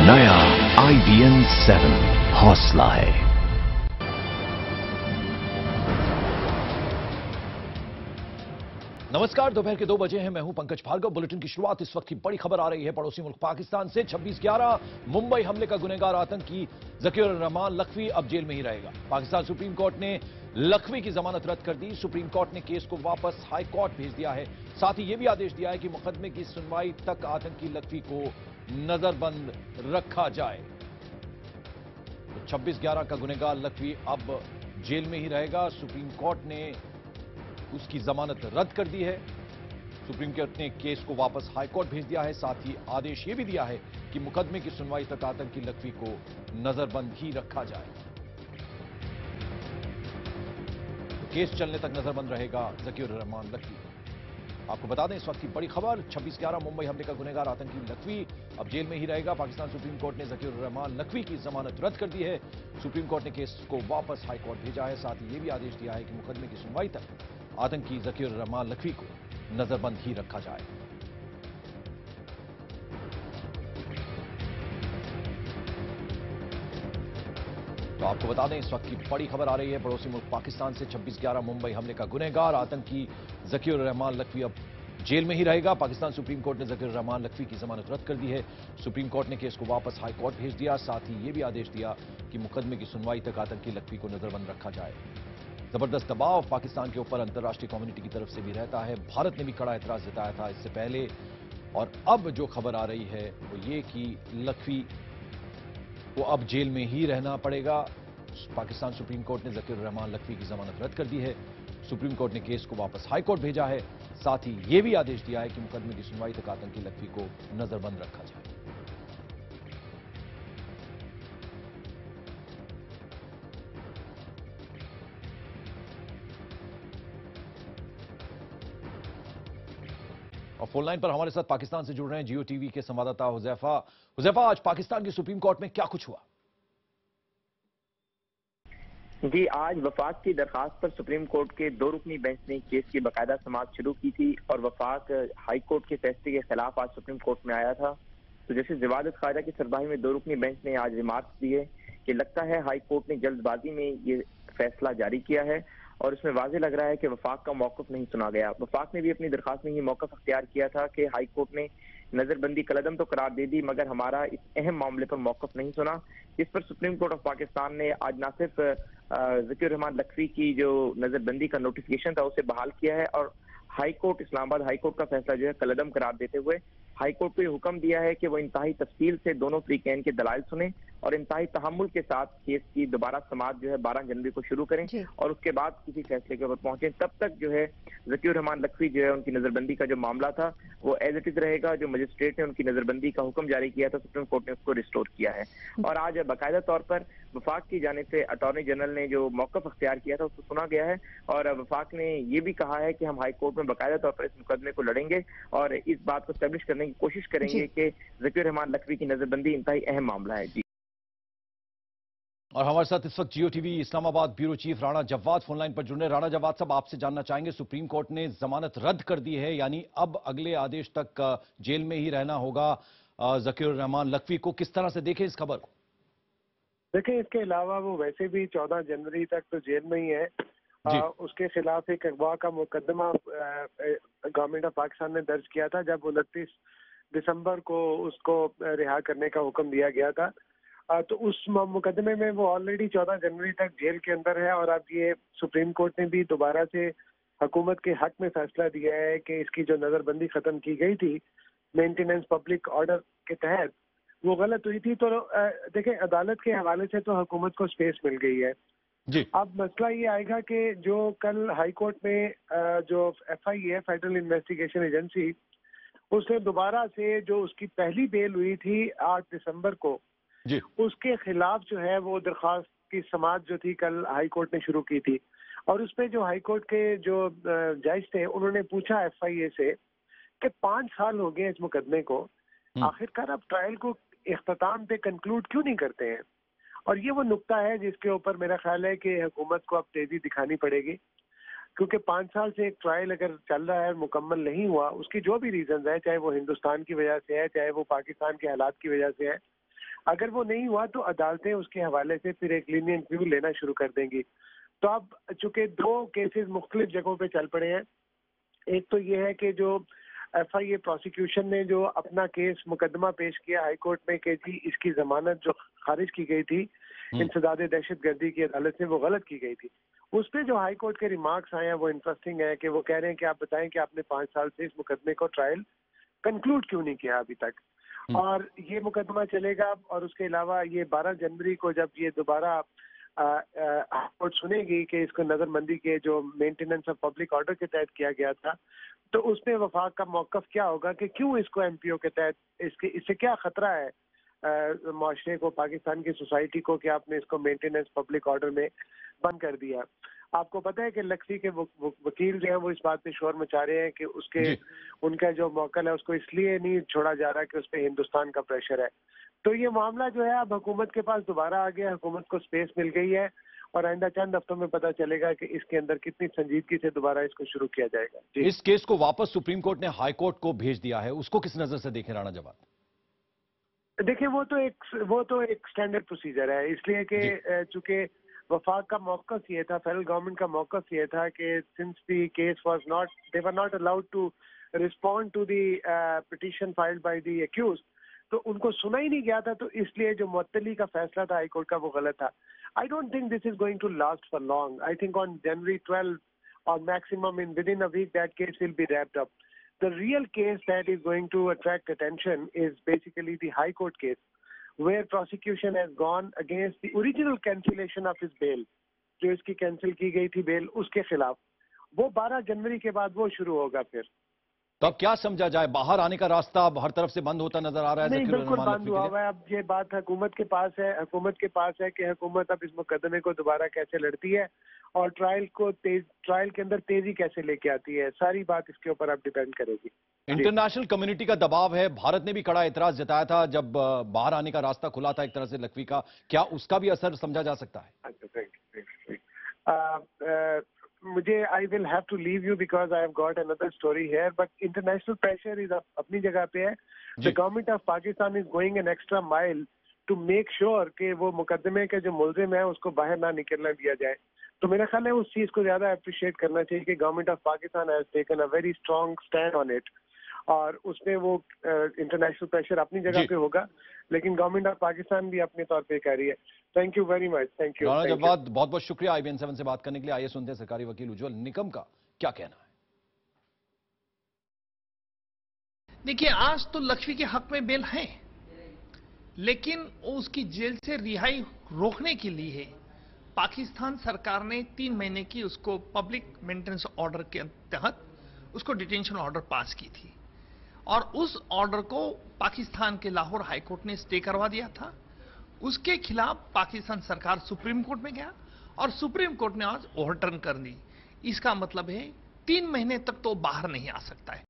नया IBM 7 हौसला है। नमस्कार, दोपहर के 2 बजे हैं। मैं हूं पंकज भार्गव। बुलेटिन की शुरुआत इस वक्त की बड़ी खबर आ रही है पड़ोसी मुल्क पाकिस्तान से। 26/11 मुंबई हमले का गुनहगार आतंकी ज़कीर रहमान लखवी अब जेल में ही रहेगा। पाकिस्तान सुप्रीम कोर्ट ने लखवी की जमानत रद्द कर दी। सुप्रीम कोर्ट ने केस को वापस हाई कोर्ट भेज दिया है। साथ ही यह भी आदेश दिया है कि मुकदमे की सुनवाई तक आतंकी लखवी को नजरबंद रखा जाए। तो 26/11 का गुनहगार लखवी अब जेल में ही रहेगा। सुप्रीम कोर्ट ने उसकी जमानत रद्द कर दी है। सुप्रीम कोर्ट ने केस को वापस हाई कोर्ट भेज दिया है। साथ ही आदेश यह भी दिया है कि मुकदमे की सुनवाई तक आतंकी लखवी को नजरबंद ही रखा जाए। तो केस चलने तक नजरबंद रहेगा ज़कीर रहमान लखवी। आपको बता दें इस वक्त की बड़ी खबर, 26/11 मुंबई हमले का गुनहगार आतंकी लखवी अब जेल में ही रहेगा। पाकिस्तान सुप्रीम कोर्ट ने ज़कीर रहमान लखवी की जमानत रद्द कर दी है। सुप्रीम कोर्ट ने केस को वापस हाई कोर्ट भेजा है। साथ ही यह भी आदेश दिया है कि मुकदमे की सुनवाई तक आतंकी ज़कीर रहमान लखवी को नजरबंद ही रखा जाए। तो आपको बता दें इस वक्त की बड़ी खबर आ रही है पड़ोसी मुल्क पाकिस्तान से। 26/11 मुंबई हमले का गुनहगार आतंकी ज़कीर रहमान लखवी अब जेल में ही रहेगा। पाकिस्तान सुप्रीम कोर्ट ने ज़कीर रहमान लखवी की जमानत रद्द कर दी है। सुप्रीम कोर्ट ने केस को वापस हाई कोर्ट भेज दिया। साथ ही यह भी आदेश दिया कि मुकदमे की सुनवाई तक आतंकी लखवी को नजरबंद रखा जाए। जबरदस्त दबाव पाकिस्तान के ऊपर अंतर्राष्ट्रीय कम्युनिटी की तरफ से भी रहता है। भारत ने भी कड़ा एतराज जताया था इससे पहले। और अब जो खबर आ रही है वो ये कि लखवी को अब जेल में ही रहना पड़ेगा। पाकिस्तान सुप्रीम कोर्ट ने ज़कीर रहमान लखवी की जमानत रद्द कर दी है। सुप्रीम कोर्ट ने केस को वापस हाई कोर्ट भेजा है। साथ ही यह भी आदेश दिया है कि मुकदमे की सुनवाई तक आतंकी लखवी को नजरबंद रखा जाए। और फोन लाइन पर हमारे साथ पाकिस्तान से जुड़ रहे हैं जियो टीवी के संवाददाता हुजैफा, आज पाकिस्तान की सुप्रीम कोर्ट में क्या कुछ हुआ? जी, आज वफाक की दरखास्त पर सुप्रीम कोर्ट के 2 रुकनी बेंच ने केस की बाकायदा समाअत शुरू की थी और वफाक हाई कोर्ट के फैसले के खिलाफ आज सुप्रीम कोर्ट में आया था। तो जैसे जवाद ख्वाजा की सरबराही में 2 रुकनी बेंच ने आज रिमार्क्स दिए कि लगता है हाई कोर्ट ने जल्दबाजी में ये फैसला जारी किया है और इसमें वाज़ेह लग रहा है कि वफाक का मौक़िफ़ नहीं सुना गया। वफाक ने भी अपनी दरखास्त में ये मौक़िफ़ अख्तियार किया था कि हाई कोर्ट ने नजरबंदी कलअदम तो करार दे दी मगर हमारा इस अहम मामले पर मौक़िफ़ नहीं सुना। इस पर सुप्रीम कोर्ट ऑफ पाकिस्तान ने आज ना सिर्फ ज़कीर रहमान लखवी की जो नजरबंदी का नोटिफिकेशन था उसे बहाल किया है और high court Islamabad high court का फैसला जो है कलअदम करार देते हुए हाई कोर्ट को हुक्म दिया है कि वो इंतहाई तफसील से दोनों फ्रीकैन के दलाइल सुने और इंतहाई तहम्मुल के साथ केस की दोबारा समाअत जो है 12 जनवरी को शुरू करें और उसके बाद किसी फैसले के ऊपर पहुंचे। तब तक जो है ज़कीर रहमान लखवी जो है उनकी नजरबंदी का जो मामला था वो एज इट इज रहेगा। जो मजिस्ट्रेट ने उनकी नजरबंदी का हुक्म जारी किया था सुप्रीम कोर्ट ने उसको रिस्टोर किया है और आज बाकायदा तौर पर वफाक की जानिब से अटॉर्नी जनरल ने जो मौक़िफ़ अख्तियार किया था उसको सुना गया है और वफाक ने ये भी कहा है कि हम हाई कोर्ट में बाकायदा तौर पर इस मुकदमे को लड़ेंगे और इस बात को स्टैब्लिश करने की कोशिश करेंगे कि ज़कीर रहमान लखवी की नजरबंदी इंतहाई अहम मामला है। जी, और हमारे साथ इस वक्त Geo TV Islamabad bureau chief Rana Jawwad phoneline पर जुड़ रहे हैं। राणा जव्वाद साहब, आपसे जानना चाहेंगे, सुप्रीम कोर्ट ने जमानत रद्द कर दी है, यानी अब अगले आदेश तक जेल में ही रहना होगा ज़कीर रहमान लखवी को। किस तरह से देखें इस खबर को? देखिए, इसके अलावा वो वैसे भी 14 जनवरी तक तो जेल में ही है। उसके खिलाफ एक अगवा का मुकदमा गवर्नमेंट ऑफ पाकिस्तान ने दर्ज किया था जब 29 दिसंबर को उसको रिहा करने का हुक्म दिया गया था। तो उस मुकदमे में वो ऑलरेडी 14 जनवरी तक जेल के अंदर है और अब ये सुप्रीम कोर्ट ने भी दोबारा से हुकूमत के हक में फैसला दिया है कि इसकी जो नजरबंदी खत्म की गई थी मेंटेनेंस पब्लिक ऑर्डर के तहत वो गलत हुई थी। तो देखिए, अदालत के हवाले से तो हुकूमत को स्पेस मिल गई है। अब मसला ये आएगा कि जो कल हाई कोर्ट में जो FIA फेडरल इन्वेस्टिगेशन एजेंसी उसने दोबारा से जो उसकी पहली बेल हुई थी 8 दिसंबर को उसके खिलाफ जो है वो दरख्वास्त की समाअत जो थी कल हाई कोर्ट ने शुरू की थी और उसमें जो हाई कोर्ट के जो जज थे उन्होंने पूछा FIA से कि 5 साल हो गए इस मुकदमे को, आखिरकार आप ट्रायल को इख्तिताम पे कंक्लूड क्यों नहीं करते हैं। और ये वो नुक्ता है जिसके ऊपर मेरा ख्याल है कि हुकूमत को अब तेजी दिखानी पड़ेगी क्योंकि 5 साल से एक ट्रायल अगर चल रहा है मुकम्मल नहीं हुआ, उसकी जो भी रीजन है, चाहे वो हिंदुस्तान की वजह से है चाहे वो पाकिस्तान के हालात की वजह से है, अगर वो नहीं हुआ तो अदालतें उसके हवाले से फिर एक लीनियंट व्यू लेना शुरू कर देंगी। तो अब चूंकि 2 केसेस मुख्तलिफ जगहों पे चल पड़े हैं, एक तो ये है कि जो FIA प्रोसिक्यूशन ने जो अपना केस मुकदमा पेश किया हाई कोर्ट में कि जी इसकी जमानत जो खारिज की गई थी इंसदाद दहशतगर्दी की अदालत से वो गलत की गई थी, उस पर जो हाई कोर्ट के रिमार्क्स आए हैं वो इंटरेस्टिंग है कि वो कह रहे हैं कि आप बताएं कि आपने 5 साल से इस मुकदमे को ट्रायल कंक्लूड क्यों नहीं किया अभी तक। और ये मुकदमा चलेगा और उसके अलावा ये 12 जनवरी को जब ये दोबारा कोर्ट सुनेगी कि इसको नजरबंदी के जो मेंटेनेंस ऑफ पब्लिक ऑर्डर के तहत किया गया था, तो उसमें वफाक का मौकफ क्या होगा कि क्यों इसको MPO के तहत इससे क्या खतरा है माशरे को, पाकिस्तान की सोसाइटी को, कि आपने इसको मेंटेनेंस पब्लिक ऑर्डर में बंद कर दिया। आपको पता है कि लक्ष्मी के वकील जो है वो इस बात पे शोर मचा रहे हैं कि उनका जो मौकल है उसको इसलिए नहीं छोड़ा जा रहा कि उस पर हिंदुस्तान का प्रेशर है। तो ये मामला जो है अब हुकूमत के पास दोबारा आ गया, हुकूमत को स्पेस मिल गई है और आइंदा चंद हफ्तों में पता चलेगा कि इसके अंदर कितनी संजीदगी से दोबारा इसको शुरू किया जाएगा। इस केस को वापस सुप्रीम कोर्ट ने हाई कोर्ट को भेज दिया है, उसको किस नजर से देखें राणा जवाद? देखिए वो तो एक स्टैंडर्ड प्रोसीजर है, इसलिए कि चूंकि वफाक का मौकफ ये था, फेडरल गवर्नमेंट का मौकफ ये था कि since the case was not, they were not allowed to respond to the petition filed by the accused, तो उनको सुना ही नहीं गया था, तो इसलिए जो मुअत्तली का फैसला था हाई कोर्ट का वो गलत था। I don't think this is going to last for long. I think on January 12 or maximum within a week that case will be wrapped up. The real case that is going to attract attention is basically the High Court case, where prosecution has gone against the original cancellation of his bail, जो इसकी cancel की गई थी bell, उसके खिलाफ। वो 12 जनवरी के बाद वो शुरू होगा फिर। तो अब क्या समझा जाए, बाहर आने का रास्ता अब हर तरफ से बंद होता नजर आ रहा है? नहीं, बिल्कुल बंद हुआ हुआ है। अब ये बात हुकूमत के पास है, कि हुकूमत अब इस मुकदमे को दोबारा कैसे लड़ती है और ट्रायल के अंदर तेजी कैसे लेके आती है, सारी बात इसके ऊपर अब डिपेंड करेगी। इंटरनेशनल कम्युनिटी का दबाव है, भारत ने भी कड़ा एतराज जताया था जब बाहर आने का रास्ता खुला था एक तरह से लखवी का, क्या उसका भी असर समझा जा सकता है? मुझे I will have to leave you because I have got another story here, but international pressure is अपनी जगह पे है। The government of Pakistan is going an extra mile to make sure कि वो मुकदमे के जो मुलजिम है उसको बाहर ना निकलने दिया जाए। तो मेरा ख्याल है उस चीज को ज्यादा अप्रिशिएट करना चाहिए कि government of Pakistan has taken a very strong stand on it, और उसमें वो इंटरनेशनल प्रेशर अपनी जगह पे होगा, लेकिन गवर्नमेंट ऑफ पाकिस्तान भी अपने तौर पे कर रही है। Thank you very much. Thank you Rana Jawad, बहुत बहुत शुक्रिया IBN 7 से बात करने के लिए। आइए सुनते हैं सरकारी वकील उज्जवल निकम का क्या कहना है। देखिए, आज तो लक्ष्मी के हक में बेल है, लेकिन उसकी जेल से रिहाई रोकने के लिए पाकिस्तान सरकार ने 3 महीने की उसको पब्लिक मेंटेनेंस ऑर्डर के तहत उसको डिटेंशन ऑर्डर पास की थी, और उस ऑर्डर को पाकिस्तान के लाहौर हाई कोर्ट ने स्टे करवा दिया था। उसके खिलाफ पाकिस्तान सरकार सुप्रीम कोर्ट में गया और सुप्रीम कोर्ट ने आज ओवरटर्न कर दी। इसका मतलब है 3 महीने तक तो बाहर नहीं आ सकता है।